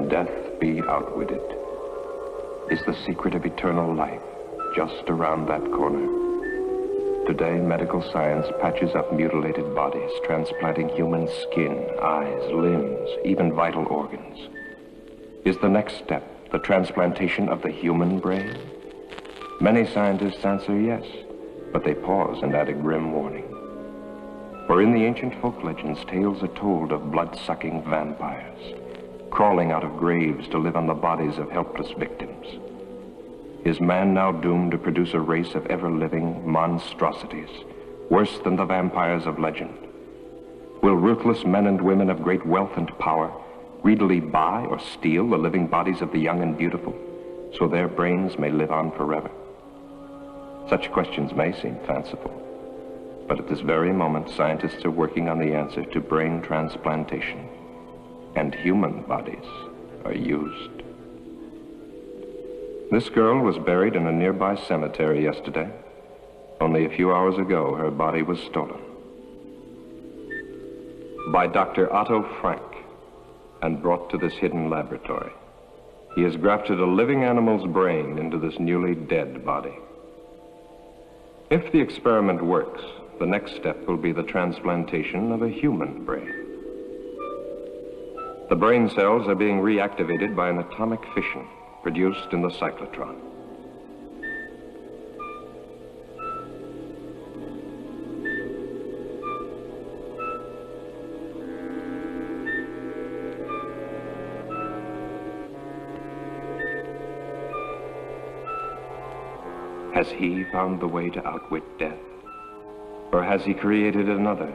Can death be outwitted? Is the secret of eternal life just around that corner? Today, medical science patches up mutilated bodies, transplanting human skin, eyes, limbs, even vital organs. Is the next step the transplantation of the human brain? Many scientists answer yes, but they pause and add a grim warning. For in the ancient folk legends, tales are told of blood-sucking vampires, crawling out of graves to live on the bodies of helpless victims. Is man now doomed to produce a race of ever-living monstrosities, worse than the vampires of legend? Will ruthless men and women of great wealth and power greedily buy or steal the living bodies of the young and beautiful, so their brains may live on forever? Such questions may seem fanciful, but at this very moment, scientists are working on the answer to brain transplantation, and human bodies are used. This girl was buried in a nearby cemetery yesterday. Only a few hours ago, her body was stolen. By Dr. Otto Frank, and brought to this hidden laboratory. He has grafted a living animal's brain into this newly dead body. If the experiment works, the next step will be the transplantation of a human brain. The brain cells are being reactivated by an atomic fission produced in the cyclotron. Has he found the way to outwit death? Or has he created another?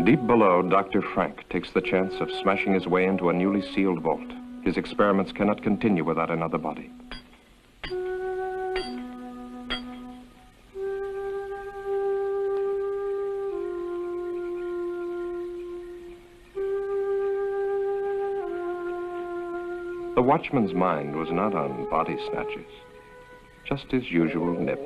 Deep below, Dr. Frank takes the chance of smashing his way into a newly sealed vault. His experiments cannot continue without another body. The watchman's mind was not on body snatches, just his usual nip.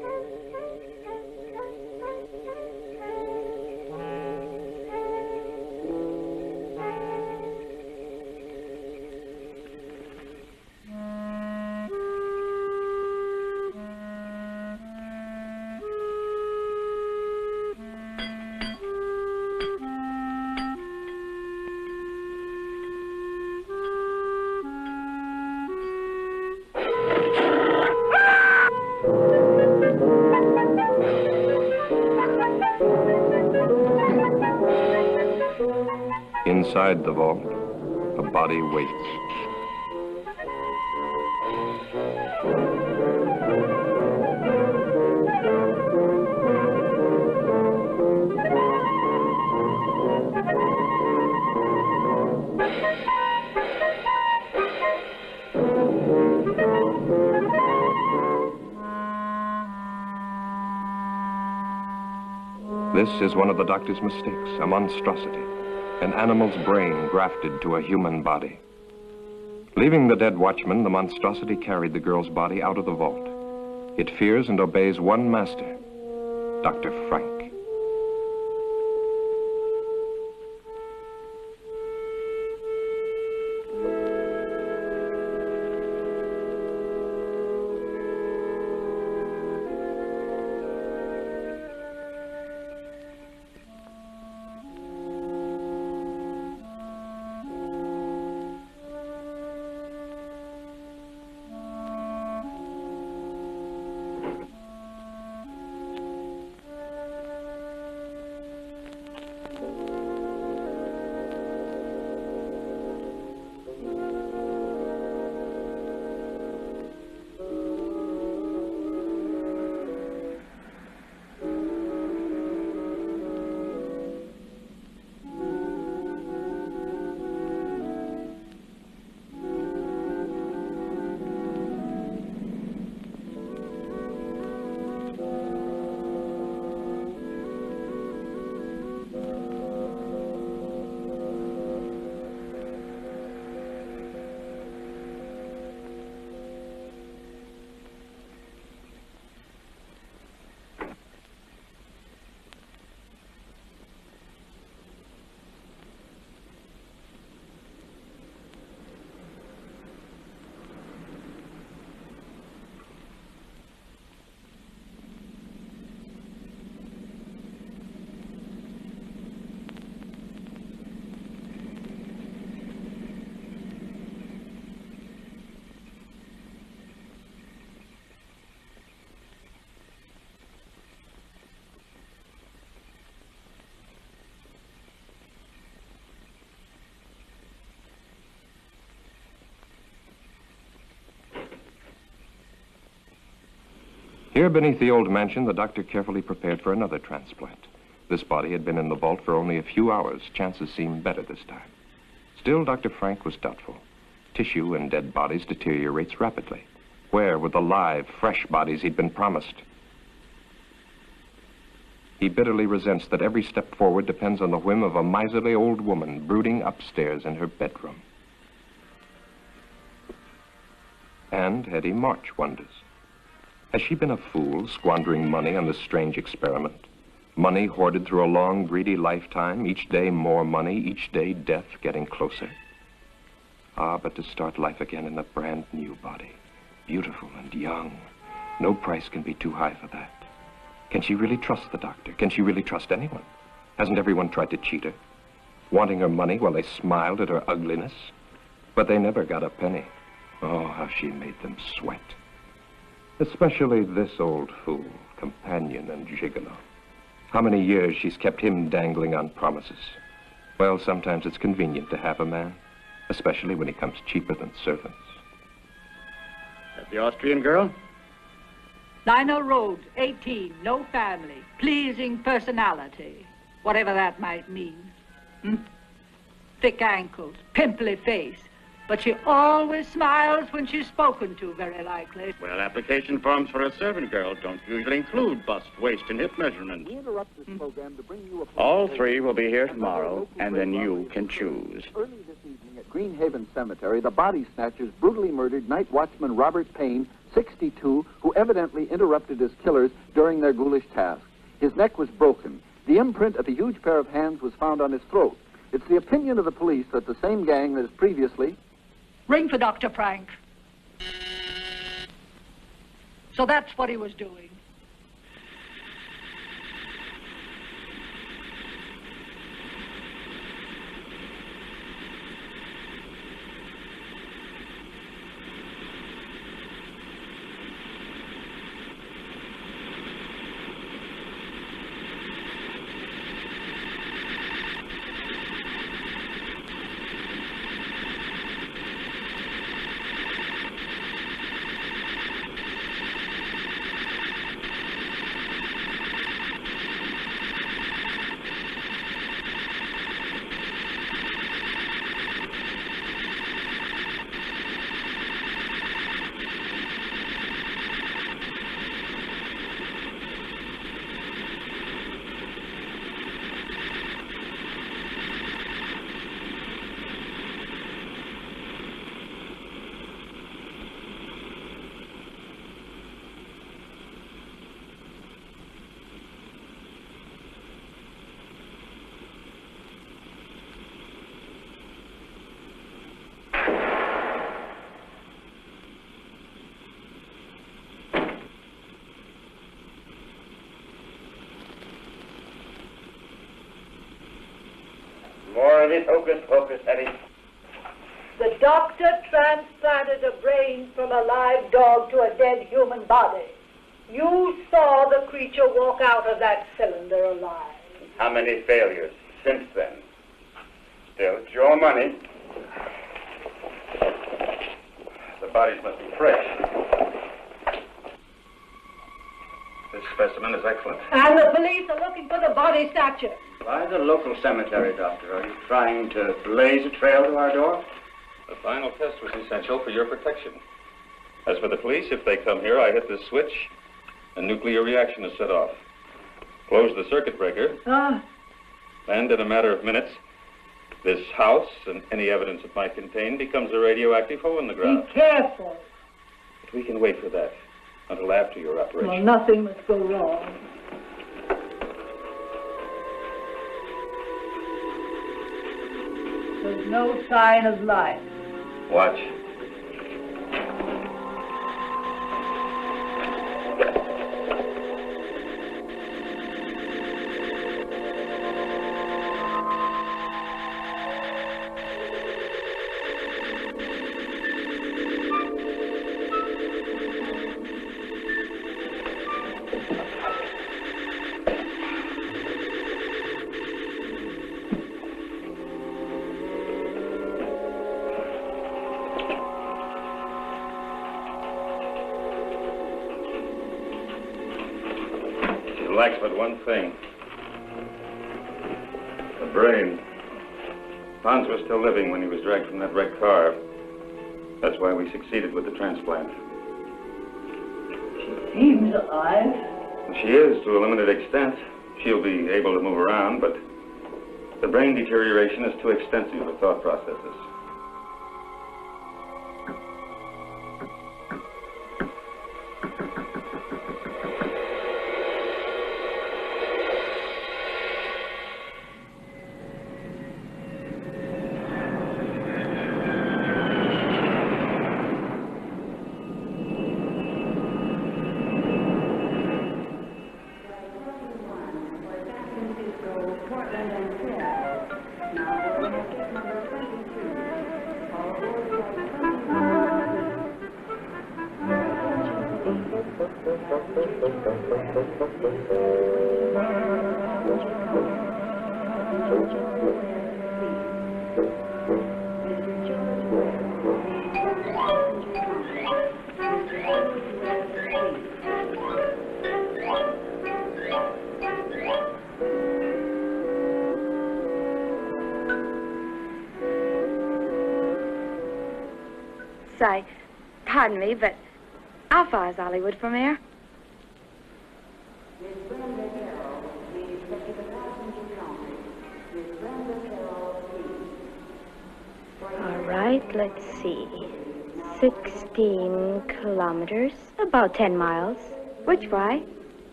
Inside the vault, a body waits. This is one of the doctor's mistakes, a monstrosity. An animal's brain grafted to a human body. Leaving the dead watchman, the monstrosity carried the girl's body out of the vault. It fears and obeys one master, Dr. Frank. Here beneath the old mansion, the doctor carefully prepared for another transplant. This body had been in the vault for only a few hours. Chances seemed better this time. Still, Dr. Frank was doubtful. Tissue in dead bodies deteriorates rapidly. Where were the live, fresh bodies he'd been promised? He bitterly resents that every step forward depends on the whim of a miserly old woman brooding upstairs in her bedroom. And Hetty March wonders. Has she been a fool, squandering money on this strange experiment? Money hoarded through a long, greedy lifetime, each day more money, each day death getting closer. Ah, but to start life again in a brand new body, beautiful and young, no price can be too high for that. Can she really trust the doctor? Can she really trust anyone? Hasn't everyone tried to cheat her? Wanting her money while they smiled at her ugliness? But they never got a penny. Oh, how she made them sweat. Especially this old fool, companion and gigolo. How many years she's kept him dangling on promises. Well, sometimes it's convenient to have a man, especially when he comes cheaper than servants. That the Austrian girl? Lionel Rhodes, 18, no family, pleasing personality, whatever that might mean. Thick ankles, pimply face, but she always smiles when she's spoken to, very likely. Well, application forms for a servant girl don't usually include bust, waist, and hip measurements. We interrupt this program to bring you a... All three will be here tomorrow, and then you can choose. Early this evening at Greenhaven Cemetery, the body snatchers brutally murdered night watchman Robert Payne, 62, who evidently interrupted his killers during their ghoulish task. His neck was broken. The imprint of a huge pair of hands was found on his throat. It's the opinion of the police that the same gang that has previously... Ring for Dr. Frank. So that's what he was doing. More of this hocus pocus, Hetty. The doctor transplanted a brain from a live dog to a dead human body. You saw the creature walk out of that cylinder alive. How many failures since then? Still, it's your money. The bodies must be fresh. This specimen is excellent. And the police are looking for the body snatcher. Why the local cemetery, Doctor? Are you trying to blaze a trail to our door? The final test was essential for your protection. As for the police, if they come here, I hit this switch, a nuclear reaction is set off. Close the circuit breaker, and in a matter of minutes, this house and any evidence it might contain becomes a radioactive hole in the ground. Be careful. But we can wait for that until after your operation. Well, nothing must go wrong. There's no sign of life. Watch. It lacks but one thing. The brain. Hans was still living when he was dragged from that wrecked car. That's why we succeeded with the transplant. She seems alive. She is, to a limited extent. She'll be able to move around, but the brain deterioration is too extensive for thought processes. Pardon me, but how far is Hollywood from here? All right, let's see. 16 kilometers, about 10 miles. Which way?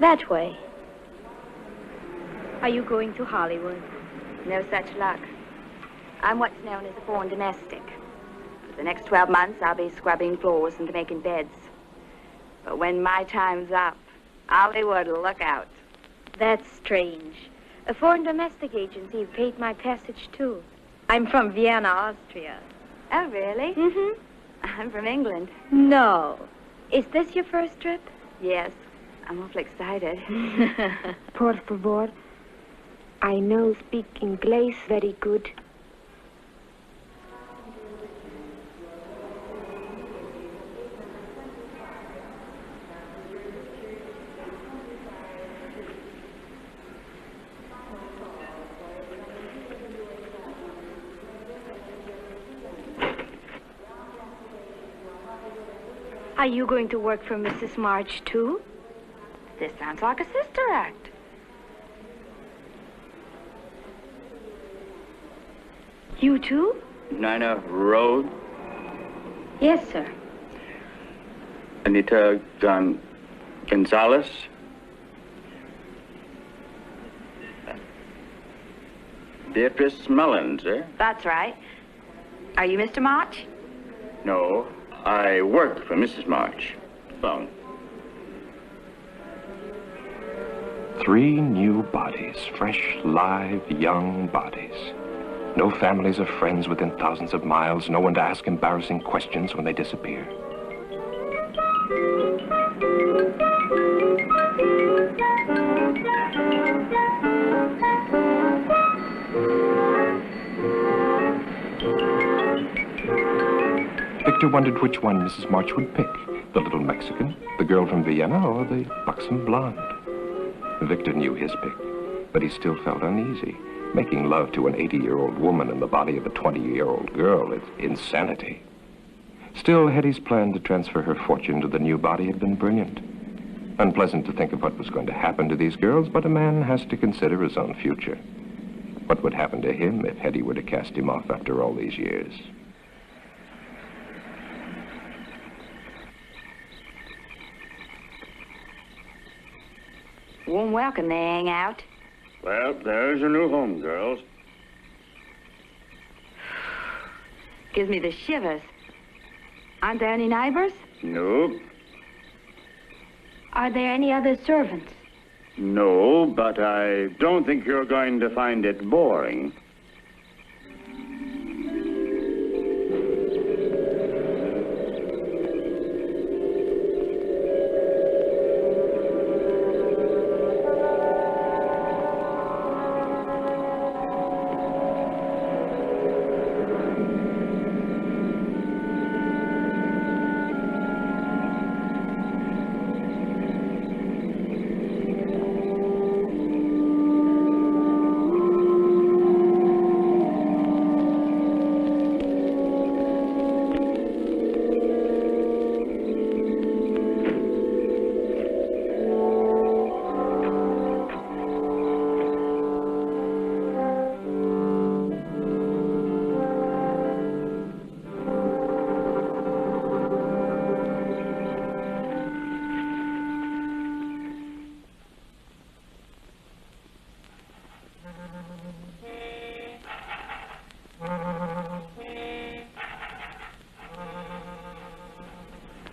That way. Are you going to Hollywood? No such luck. I'm what's known as a born domestic. For the next 12 months, I'll be scrubbing floors and making beds. But when my time's up, Hollywood will look out. That's strange. A foreign domestic agency paid my passage, too. I'm from Vienna, Austria. Oh, really? Mm-hmm. I'm from England. No. Is this your first trip? Yes. I'm awfully excited. Por favor. I know speak English very good. Are you going to work for Mrs. March, too? This sounds like a sister act. You, too? Nina Road? Yes, sir. Anita Gonzalez? Beatrice Mullins, eh? That's right. Are you Mr. March? No, I work for Mrs. March. Phone. 3 new bodies, fresh, live, young bodies. No families or friends within thousands of miles, no one to ask embarrassing questions when they disappear. Victor wondered which one Mrs. March would pick, the little Mexican, the girl from Vienna, or the buxom blonde. Victor knew his pick, but he still felt uneasy. Making love to an 80-year-old woman in the body of a 20-year-old girl is insanity. Still, Hetty's plan to transfer her fortune to the new body had been brilliant. Unpleasant to think of what was going to happen to these girls, but a man has to consider his own future. What would happen to him if Hetty were to cast him off after all these years? Warm welcome they hang out. Well, there's your new home, girls. Gives me the shivers. Aren't there any neighbors? Nope. Are there any other servants? No, but I don't think you're going to find it boring.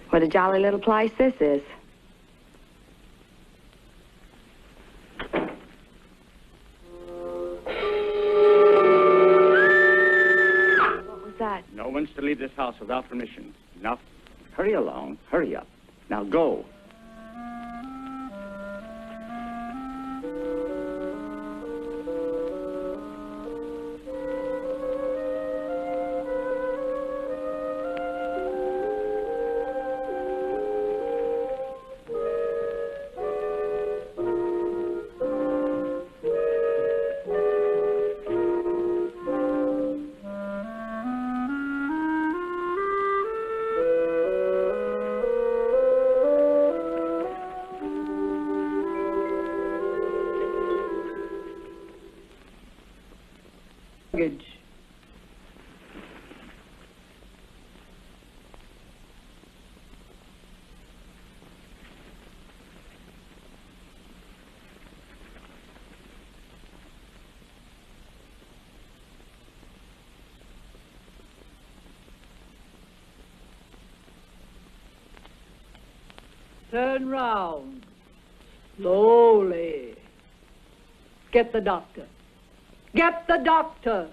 What a jolly little place this is. What was that? No one's to leave this house without permission. Now, hurry along. Hurry up. Now, go. Turn round. Slowly. Get the doctor. Get the doctor.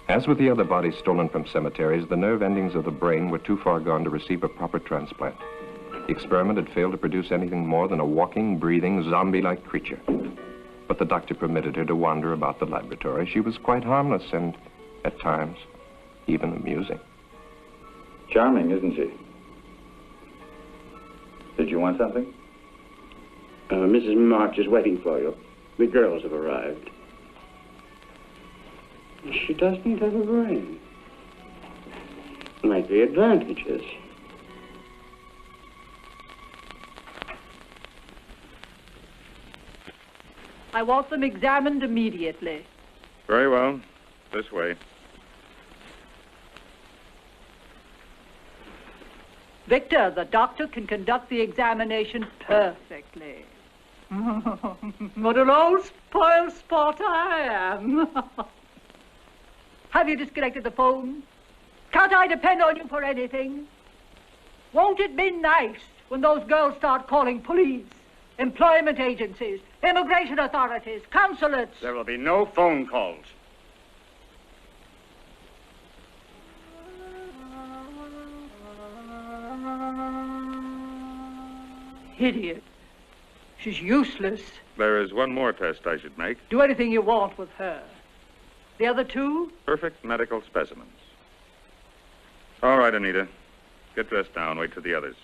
As with the other bodies stolen from cemeteries, the nerve endings of the brain were too far gone to receive a proper transplant. The experiment had failed to produce anything more than a walking, breathing, zombie-like creature. But the doctor permitted her to wander about the laboratory. She was quite harmless and, at times, even amusing. Charming, isn't she? Did you want something? Mrs. March is waiting for you. The girls have arrived. She doesn't have a brain. Like the advantages. I want them examined immediately. Very well. This way. Victor, the doctor can conduct the examination perfectly. What an old spoiled sport I am. Have you disconnected the phone? Can't I depend on you for anything? Won't it be nice when those girls start calling police, employment agencies, immigration authorities, consulates? There will be no phone calls. Idiot. She's useless. There is one more test I should make. Do anything you want with her. The other two? Perfect medical specimens. All right, Anita. Get dressed now and wait for the others.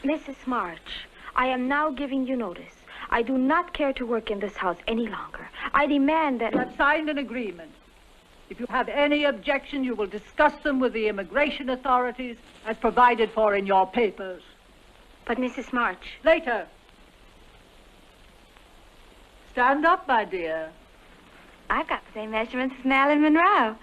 Mrs. March, I am now giving you notice. I do not care to work in this house any longer. I demand that... You have signed an agreement. If you have any objection, you will discuss them with the immigration authorities as provided for in your papers. But, Mrs. March... Later. Stand up, my dear. I've got the same measurements as Marilyn Monroe.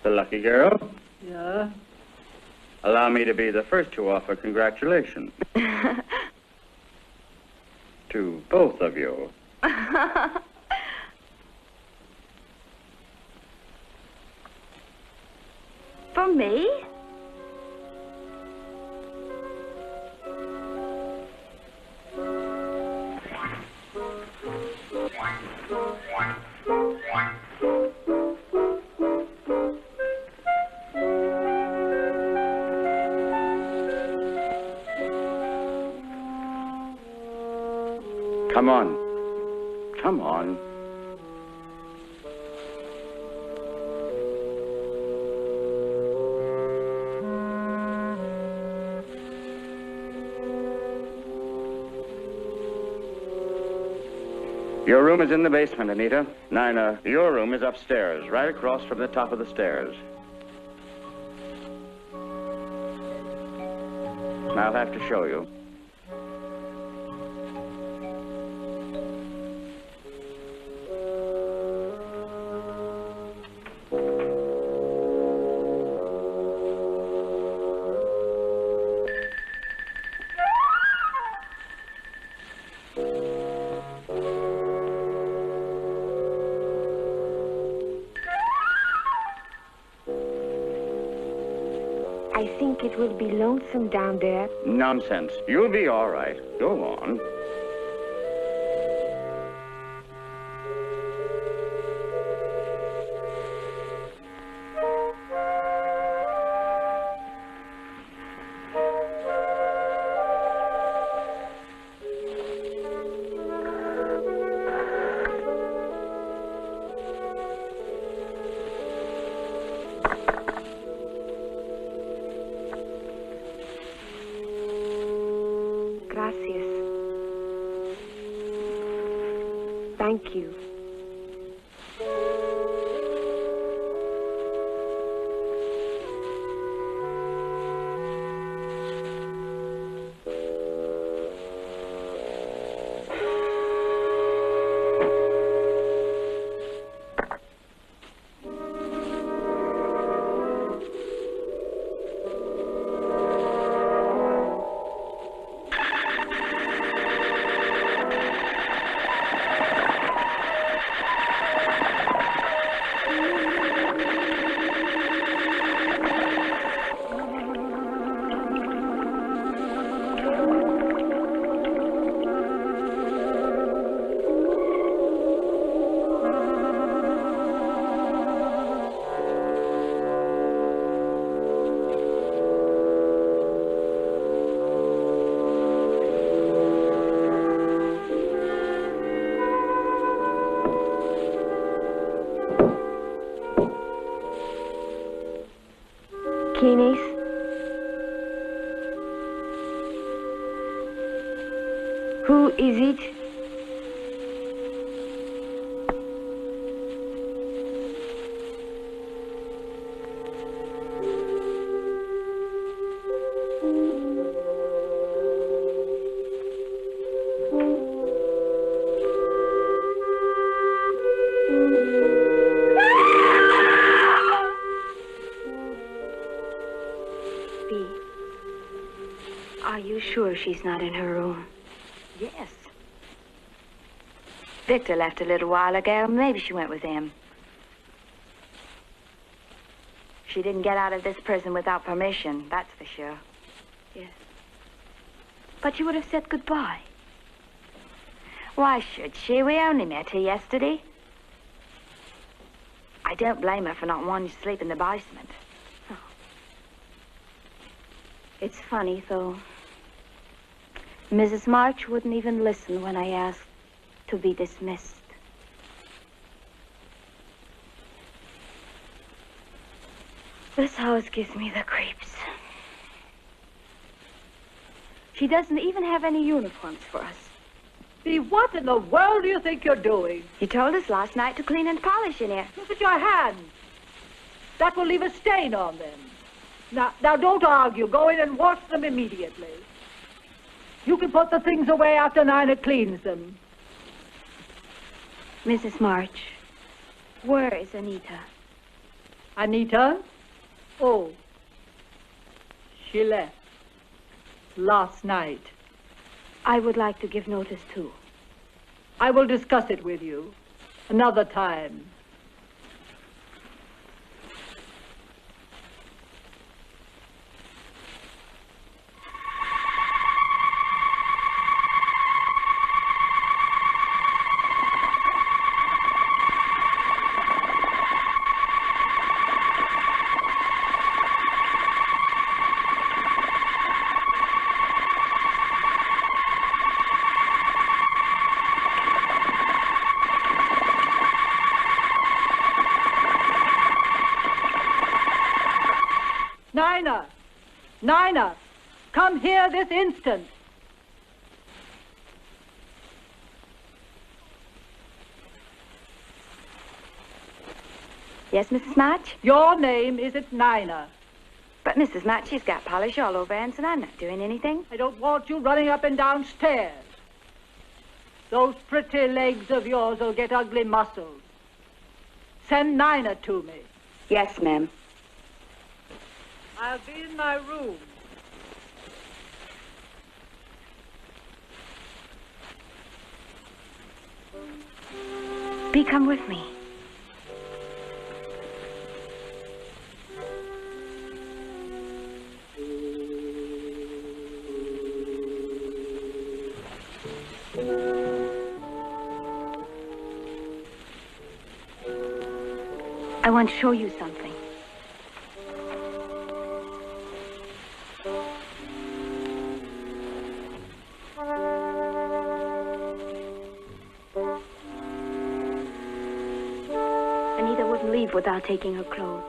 The lucky girl. Yeah? Allow me to be the first to offer congratulations. To both of you. For me? Come on. Come on. Your room is in the basement, Anita. Nina, your room is upstairs, right across from the top of the stairs. I'll have to show you. I think it will be lonesome down there. Nonsense. You'll be all right. Go on. Thank you. Keenis? Who is it? Are you sure she's not in her room? Yes. Victor left a little while ago. Maybe she went with him. She didn't get out of this prison without permission, that's for sure. Yes. But you would have said goodbye. Why should she? We only met her yesterday. I don't blame her for not wanting to sleep in the basement. Oh. It's funny, though. Mrs. March wouldn't even listen when I asked to be dismissed. This house gives me the creeps. She doesn't even have any uniforms for us. Bea, what in the world do you think you're doing? You told us last night to clean and polish in here. Look at your hands. That will leave a stain on them. Now don't argue. Go in and wash them immediately. You can put the things away after Nina cleans them. Mrs. March, where is Anita? Anita? Oh, she left last night. I would like to give notice, too. I will discuss it with you another time. Nina, come here this instant. Yes, Mrs. March? Your name isn't Nina. But Mrs. March, she's got polish all over Anson. I'm not doing anything. I don't want you running up and down stairs. Those pretty legs of yours will get ugly muscles. Send Nina to me. Yes, ma'am. I'll be in my room. Bee, come with me. I want to show you something. Anita wouldn't leave without taking her clothes.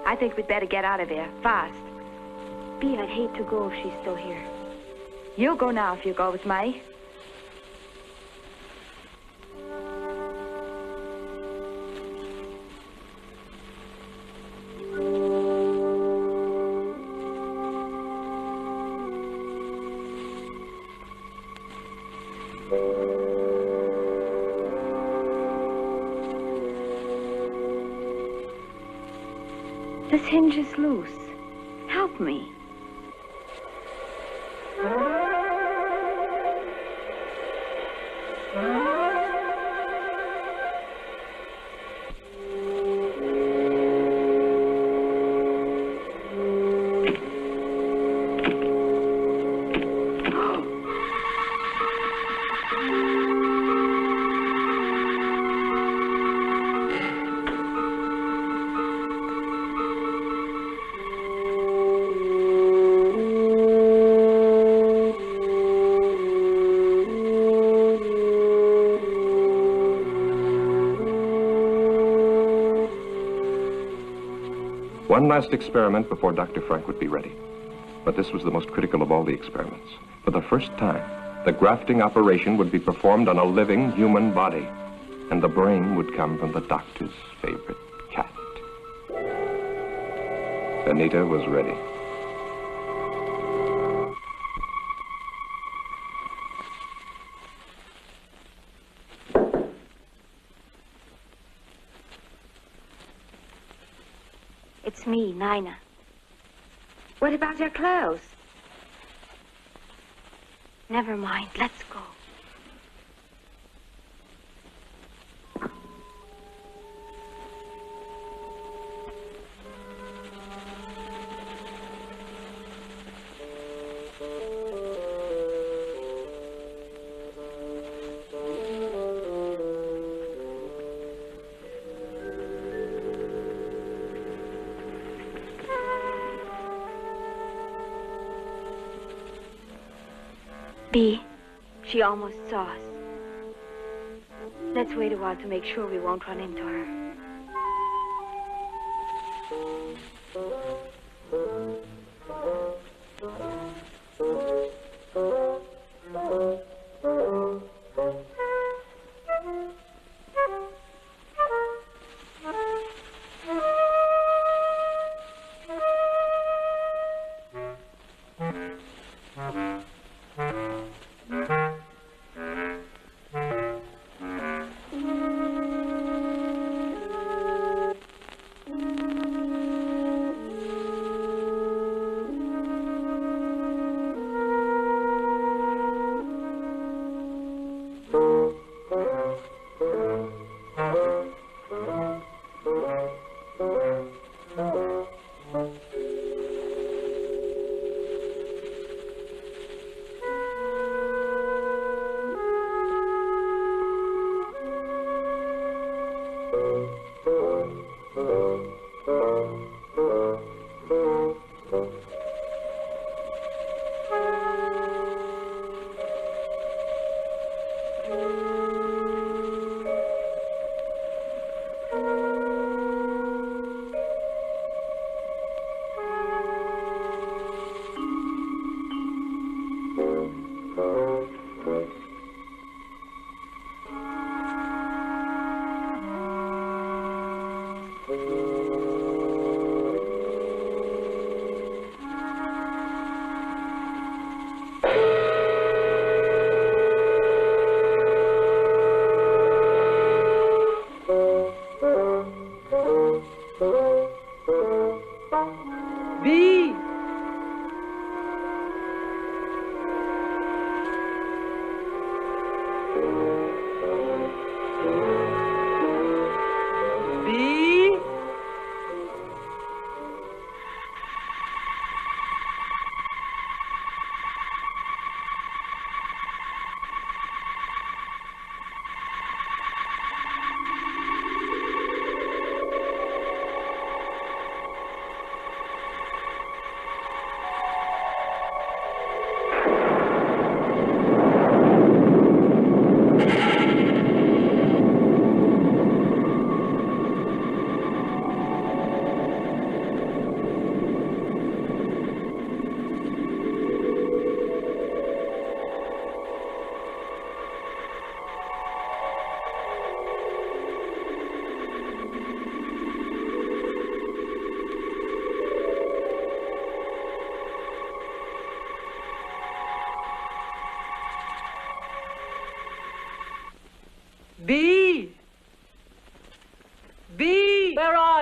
I think we'd better get out of here, fast. Bee, I'd hate to go if she's still here. You go now if you go with me. This hinge is loose. Help me. One last experiment before Dr. Frank would be ready. But this was the most critical of all the experiments. For the first time, the grafting operation would be performed on a living human body, and the brain would come from the doctor's favorite cat. Anita was ready. It's me, Nina. What about your clothes? Never mind. Let's go. Bee, she almost saw us. Let's wait a while to make sure we won't run into her.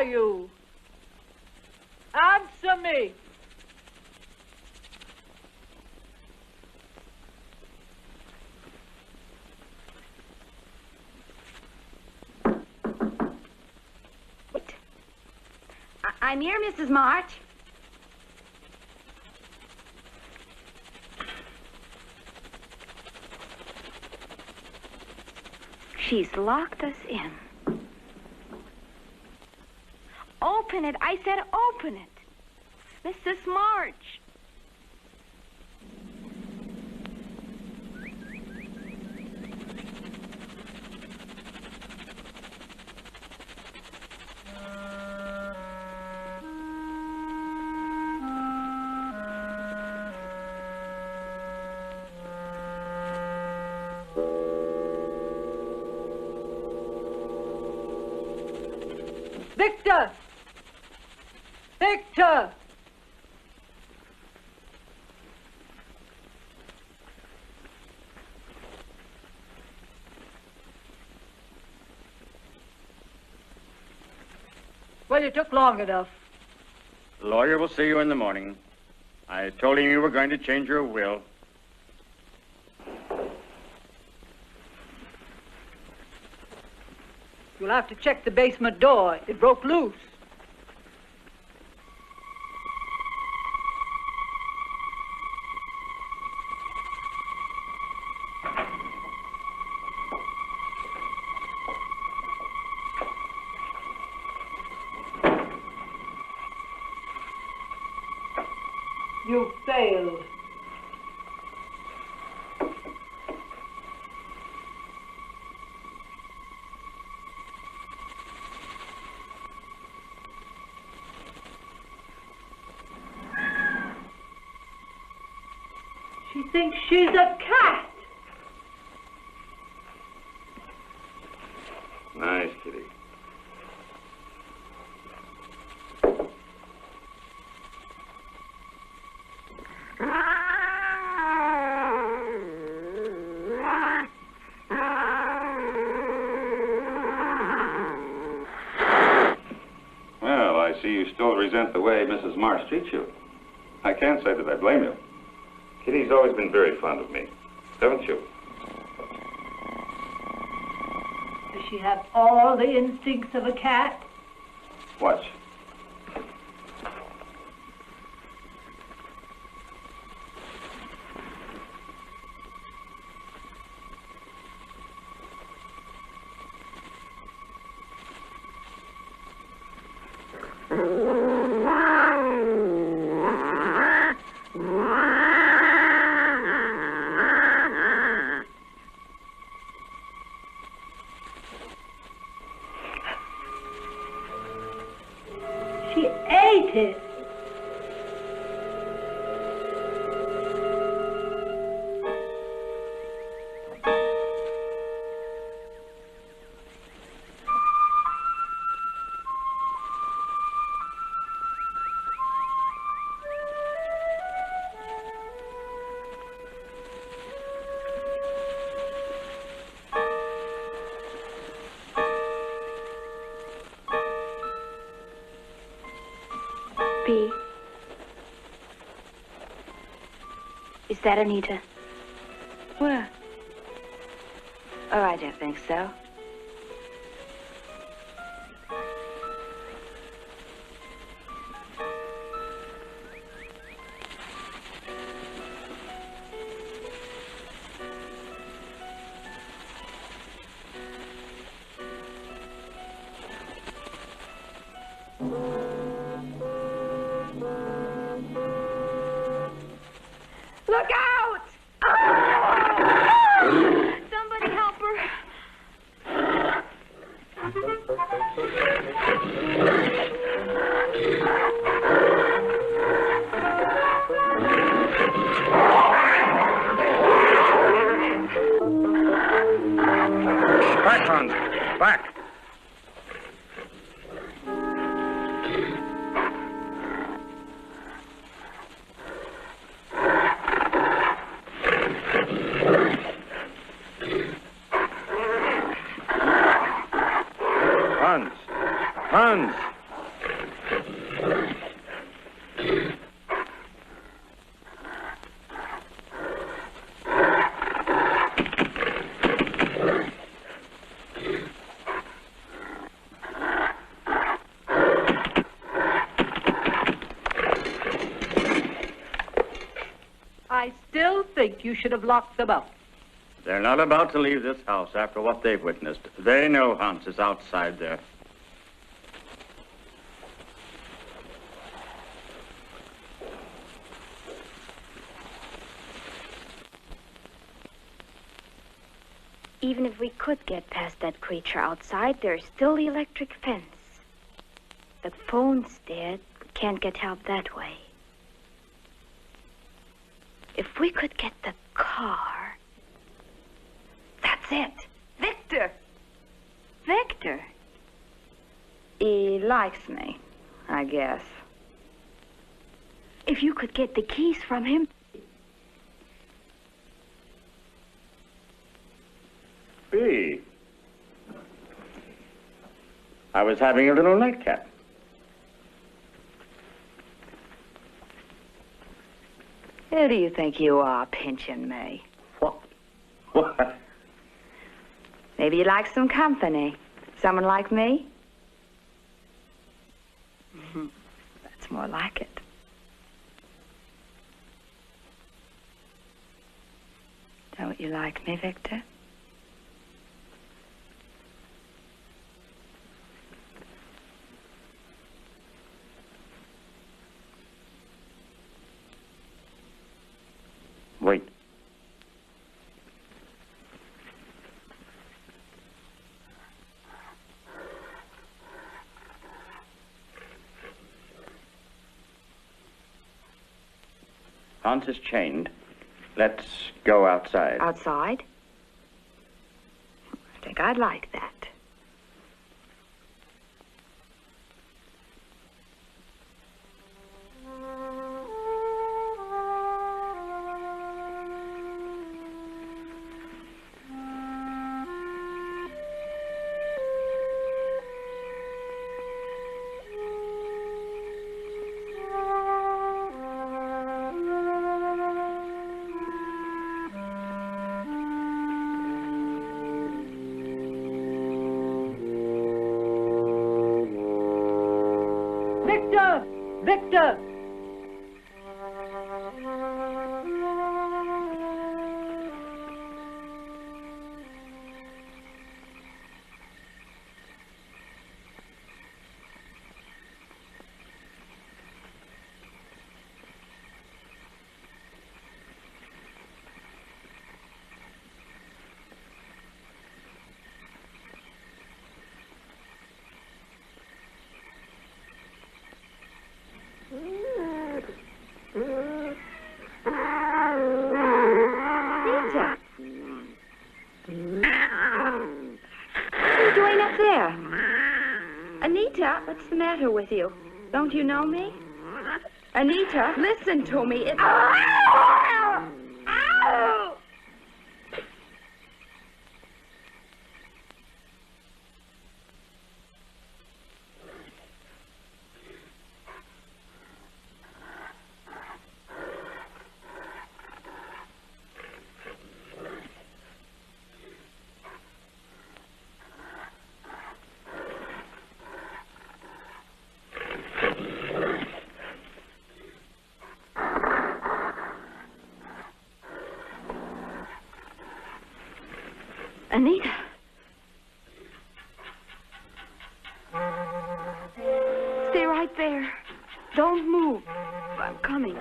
are you? Answer me. I'm here, Mrs. March. She's locked us in. Open it. I said open it. Mrs. March. Victor! Victor! Well, you took long enough. The lawyer will see you in the morning. I told him you were going to change your will. You'll have to check the basement door. It broke loose. You failed. She thinks she's a cat. Nice, kitty. Well, I see you still resent the way Mrs. Marsh treats you. I can't say that I blame you. Kitty's always been very fond of me, haven't you? Does she have all the instincts of a cat? Watch. She ate it. B. Is that Anita? Where? Oh, I don't think so. Look out! Ah! Somebody help her. Back, Hans. Back. Hans! think you should have locked them up. They're not about to leave this house after what they've witnessed. They know Hans is outside there. Even if we could get past that creature outside, there's still the electric fence. The phone's dead. We can't get help that way. If we could get the car... That's it. Victor! Victor! He likes me, I guess. If you could get the keys from him... B. I was having a little nightcap. Who do you think you are, pinching me? What? What? Maybe you'd like some company. Someone like me? That's more like it. Don't you like me, Victor? Wait. Hans is chained. Let's go outside. Outside? I think I'd like that. Victor! Victor! Anita! What are you doing up there? Anita, what's the matter with you? Don't you know me? Anita, listen to me. It's... Anita. Stay right there. Don't move. I'm coming.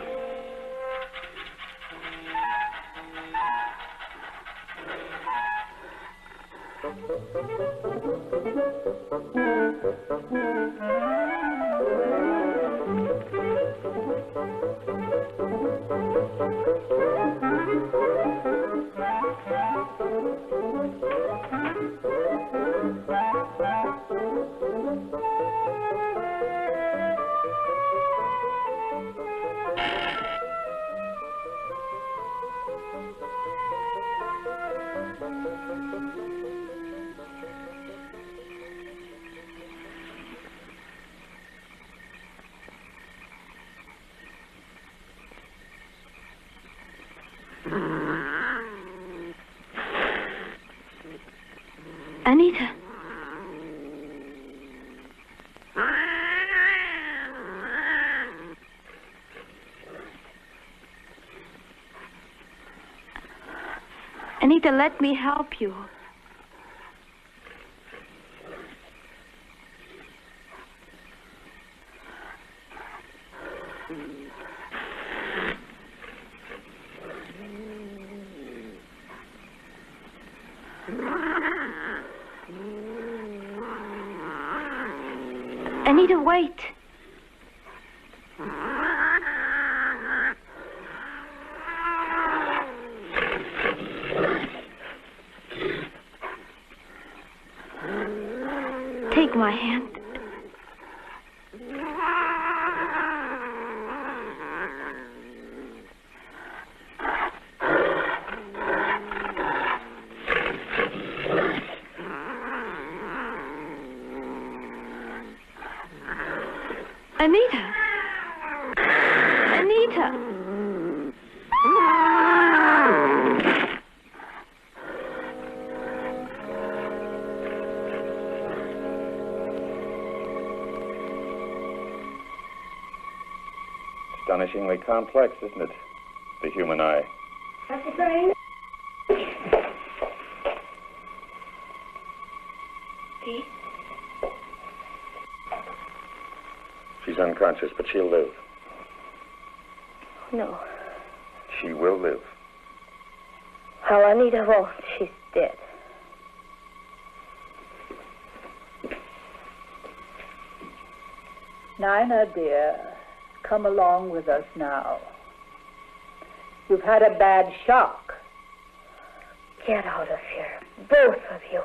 Anita. Anita, let me help you. Anita, wait. Take my hand. Anita. Anita. Astonishingly complex, isn't it? The human eye. That's the thing. See? She's unconscious, but she'll live. No. She will live. Oh, Anita won't. She's dead. Nina, dear, come along with us now. You've had a bad shock. Get out of here, both of you.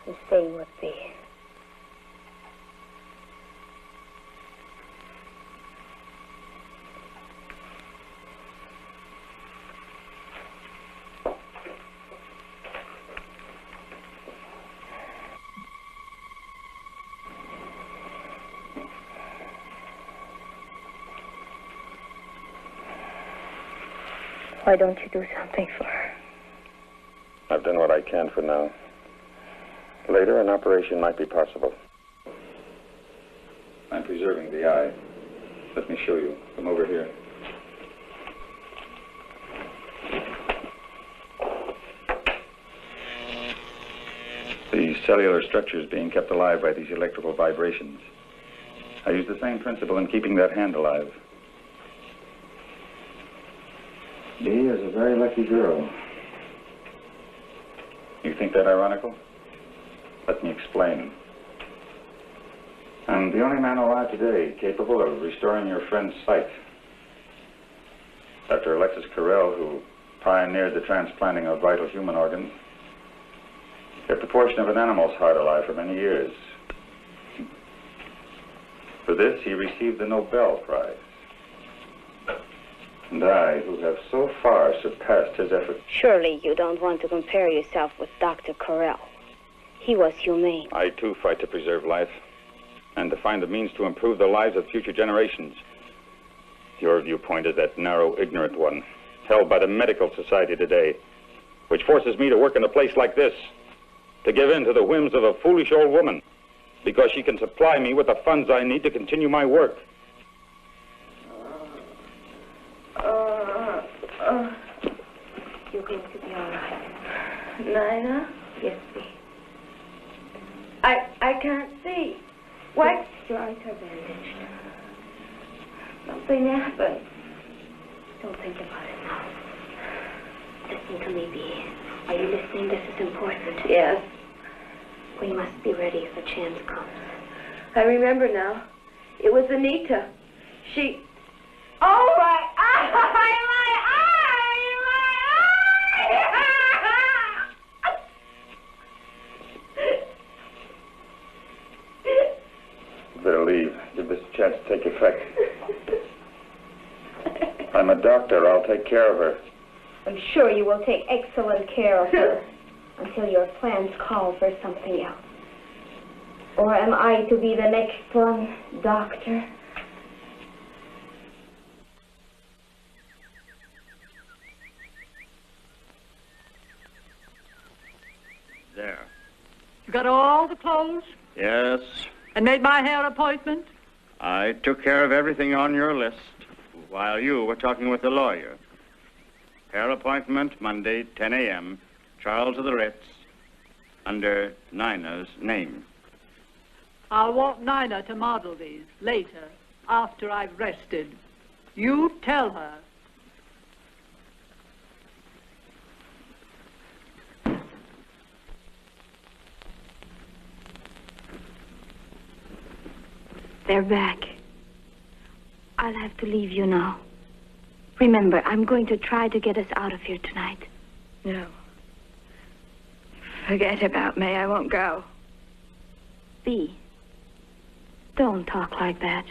And stay with me. Why don't you do something for her? I've done what I can for now. Later, an operation might be possible. I'm preserving the eye. Let me show you. Come over here. The cellular structure is being kept alive by these electrical vibrations. I use the same principle in keeping that hand alive. Dee is a very lucky girl. You think that ironical? Let me explain. I'm the only man alive today capable of restoring your friend's sight. Dr. Alexis Carrel, who pioneered the transplanting of vital human organs, kept a portion of an animal's heart alive for many years. For this, he received the Nobel Prize. And I, who have so far surpassed his efforts. Surely you don't want to compare yourself with Dr. Carrel. He was humane. I, too, fight to preserve life and to find the means to improve the lives of future generations. Your viewpoint is that narrow, ignorant one, held by the medical society today, which forces me to work in a place like this, to give in to the whims of a foolish old woman, because she can supply me with the funds I need to continue my work. You're going to be all right. Nina? Yes, please. I can't see. What? Your eyes are bandaged. Something happened. Don't think about it now. Listen to me, Bee. Are you listening? This is important. Yes. We must be ready if a chance comes. I remember now. It was Anita. She... Oh, my eye! My eye! Better leave. Give this a chance to take effect. I'm a doctor. I'll take care of her. I'm sure you will take excellent care of her until your plans call for something else. Or am I to be the next one, Doctor? There. You got all the clothes Yes, and made my hair appointment? I took care of everything on your list while you were talking with the lawyer. Hair appointment Monday, 10 a.m. Charles of the Ritz, under Nina's name. I'll want Nina to model these later, after I've rested. You tell her. They're back. I'll have to leave you now. Remember, I'm going to try to get us out of here tonight. No. Forget about me. I won't go. Bea, don't talk like that.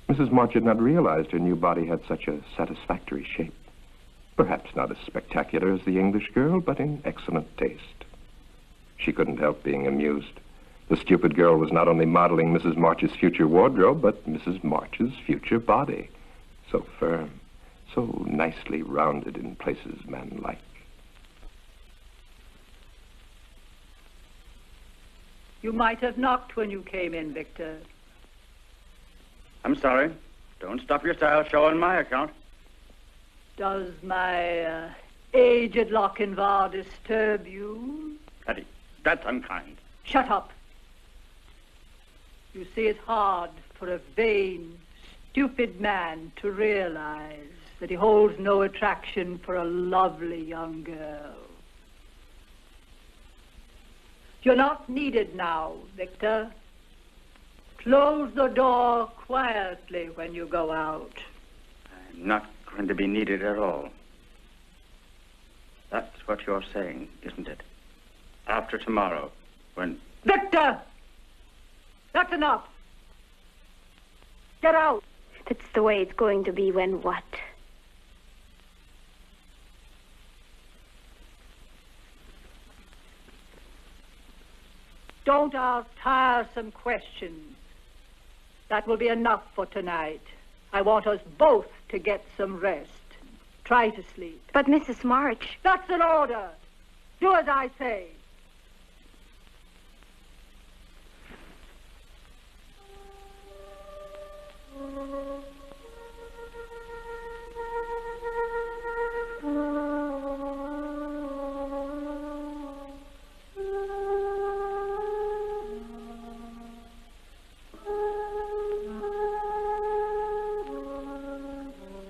Mrs. March had not realized her new body had such a satisfactory shape. Perhaps not as spectacular as the English girl, but in excellent taste. She couldn't help being amused. The stupid girl was not only modeling Mrs. March's future wardrobe, but Mrs. March's future body. So firm, so nicely rounded in places manlike. You might have knocked when you came in, Victor. I'm sorry. Don't stop your style show on my account. Does my aged Lochinvar disturb you? Hetty, that's unkind. Shut up. You see, it's hard for a vain, stupid man to realize that he holds no attraction for a lovely young girl. You're not needed now, Victor. Close the door quietly when you go out. I'm not going to be needed at all. That's what you're saying, isn't it? After tomorrow, when... Victor! That's enough. Get out. That's the way it's going to be when what? Don't ask tiresome questions. That will be enough for tonight. I want us both to get some rest. Try to sleep. But Mrs. March... That's an order. Do as I say.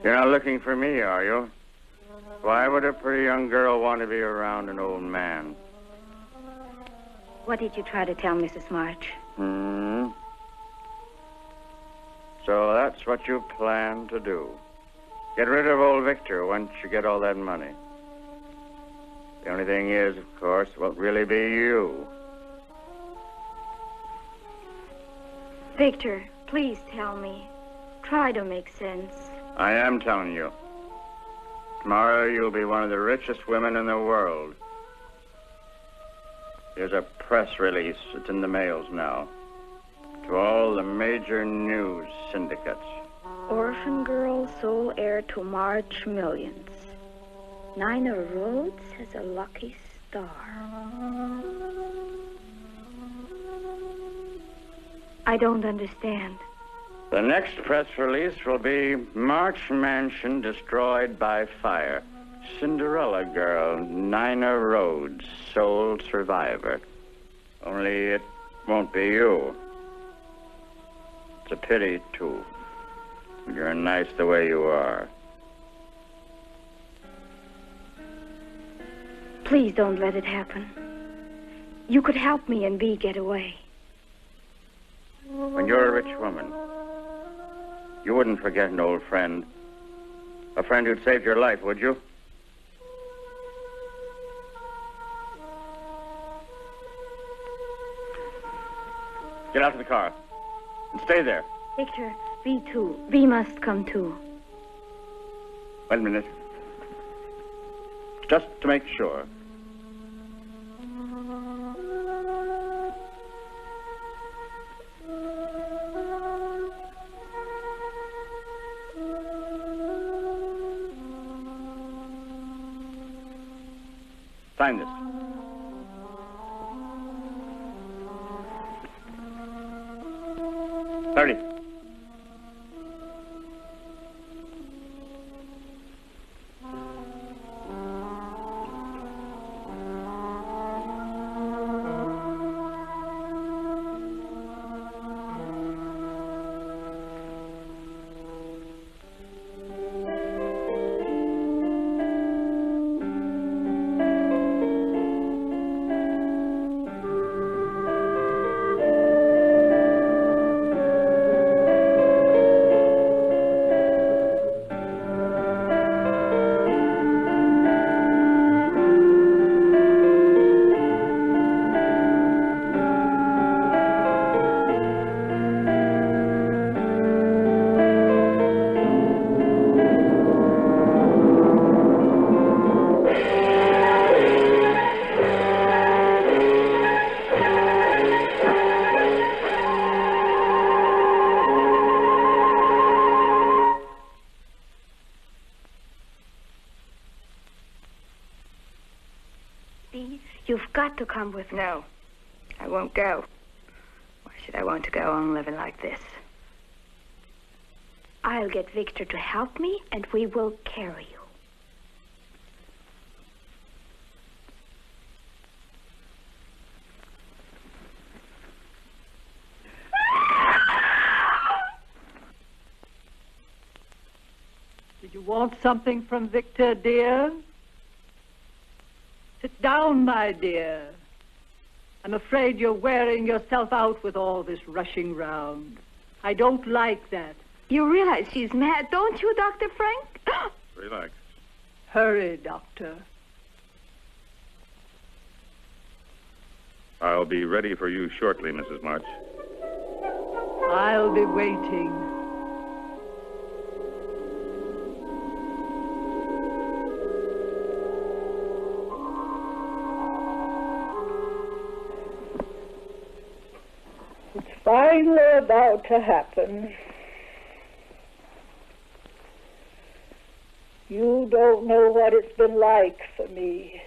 You're not looking for me, are you? Why would a pretty young girl want to be around an old man? What did you try to tell Mrs. March? So that's what you plan to do. Get rid of old Victor once you get all that money. The only thing is, of course, it won't really be you. Victor, please tell me. Try to make sense. I am telling you. Tomorrow you'll be one of the richest women in the world. Here's a press release. It's in the mails now. To all the major news syndicates. Orphan girl, sole heir to March millions. Nina Rhodes has a lucky star. I don't understand. The next press release will be March Mansion destroyed by fire. Cinderella girl, Nina Rhodes, sole survivor. Only it won't be you. It's a pity, too. You're nice the way you are. Please don't let it happen. You could help me and Bea get away. When you're a rich woman, you wouldn't forget an old friend. A friend who'd saved your life, would you? Get out of the car. And stay there. Victor, Bea too. Bea must come too. Wait a minute. Just to make sure. Sign this. Hurry. You've got to come with me. No, I won't go. Why should I want to go on living like this? I'll get Victor to help me, and we will carry you. Did you want something from Victor, dear? Sit down, my dear. I'm afraid you're wearing yourself out with all this rushing round. I don't like that. You realize she's mad, don't you, Dr. Frank? Relax. Hurry, Doctor. I'll be ready for you shortly, Mrs. March. I'll be waiting. Finally about to happen. You don't know what it's been like for me,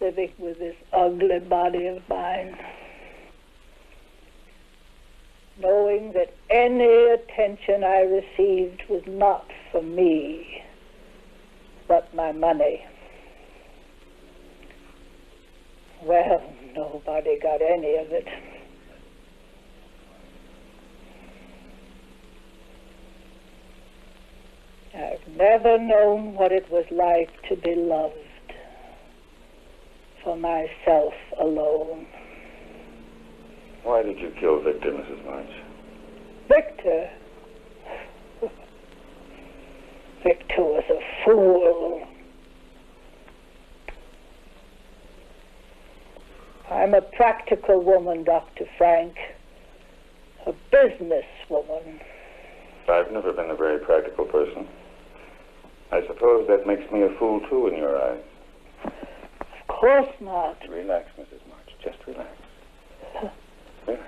living with this ugly body of mine. Knowing that any attention I received was not for me, but my money. Well, nobody got any of it. I've never known what it was like to be loved for myself alone. Why did you kill Victor, Mrs. March? Victor? Victor was a fool. I'm a practical woman, Dr. Frank. A business woman. I've never been a very practical person. I suppose that makes me a fool, too, in your eyes. Of course not. Relax, Mrs. March. Just relax. Relax.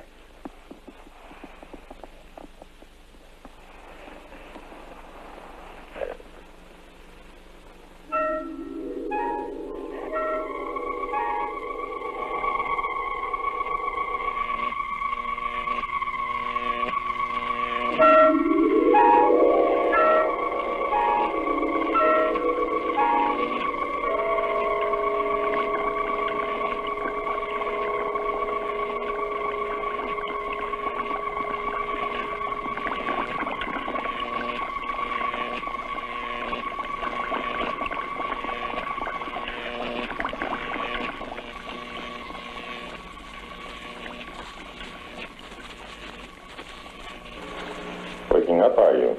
Waking up, are you?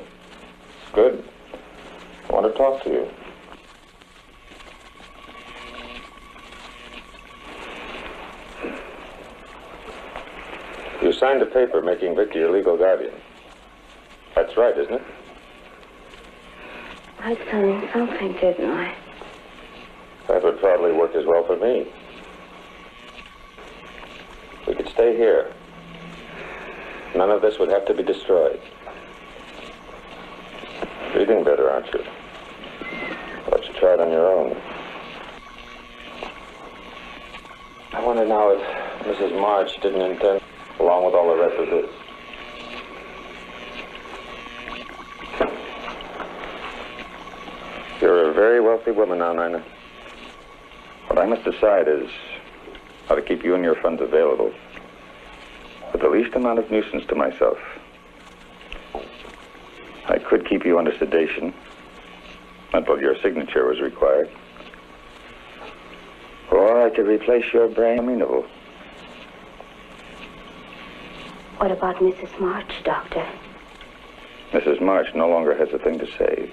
Good. I want to talk to you. You signed a paper making Victor your legal guardian. That's right, isn't it? I signed something, didn't I? That would probably work as well for me. We could stay here. None of this would have to be destroyed. Breathing better, aren't you? Why don't you try it on your own? wonder now if Mrs. March didn't intend, along with all the rest of this. You're a very wealthy woman now, Nina. What I must decide is how to keep you and your funds available with the least amount of nuisance to myself. I could keep you under sedation until your signature was required. Or I could replace your brain amenable. What about Mrs. March, Doctor? Mrs. March no longer has a thing to say.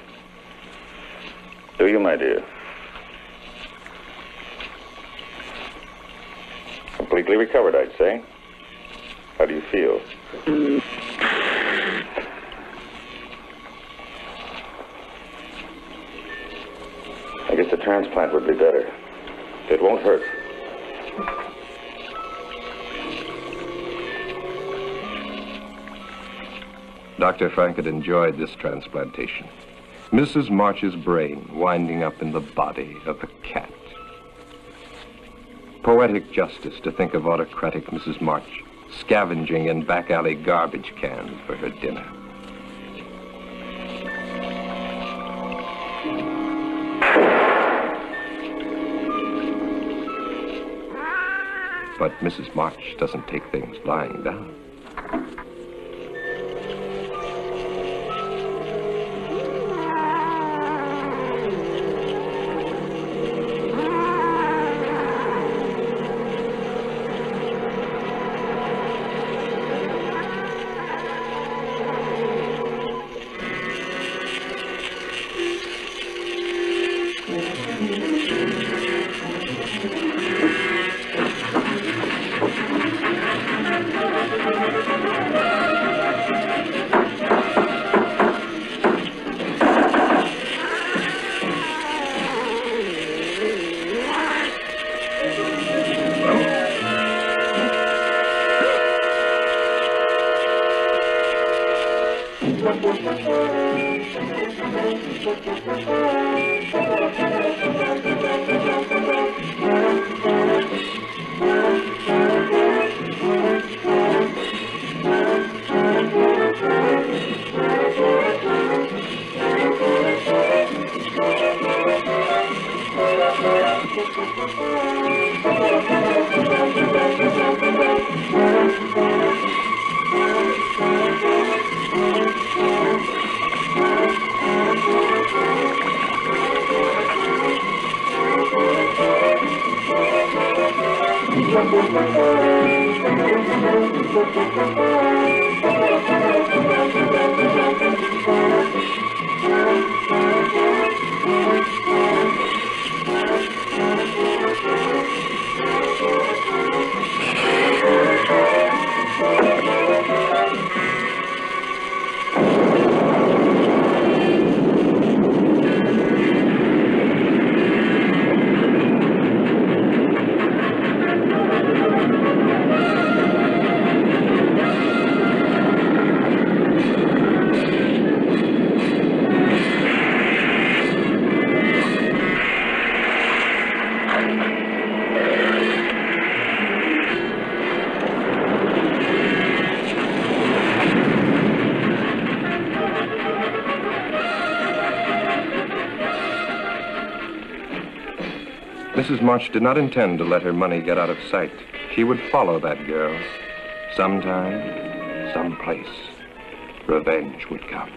Do you, my dear? Completely recovered, I'd say. How do you feel? I guess the transplant would be better. It won't hurt. Dr. Frank had enjoyed this transplantation. Mrs. March's brain winding up in the body of a cat. Poetic justice to think of autocratic Mrs. March scavenging in back alley garbage cans for her dinner. But Mrs. March doesn't take things lying down. Mrs. March did not intend to let her money get out of sight. She would follow that girl. Sometime, someplace, revenge would come.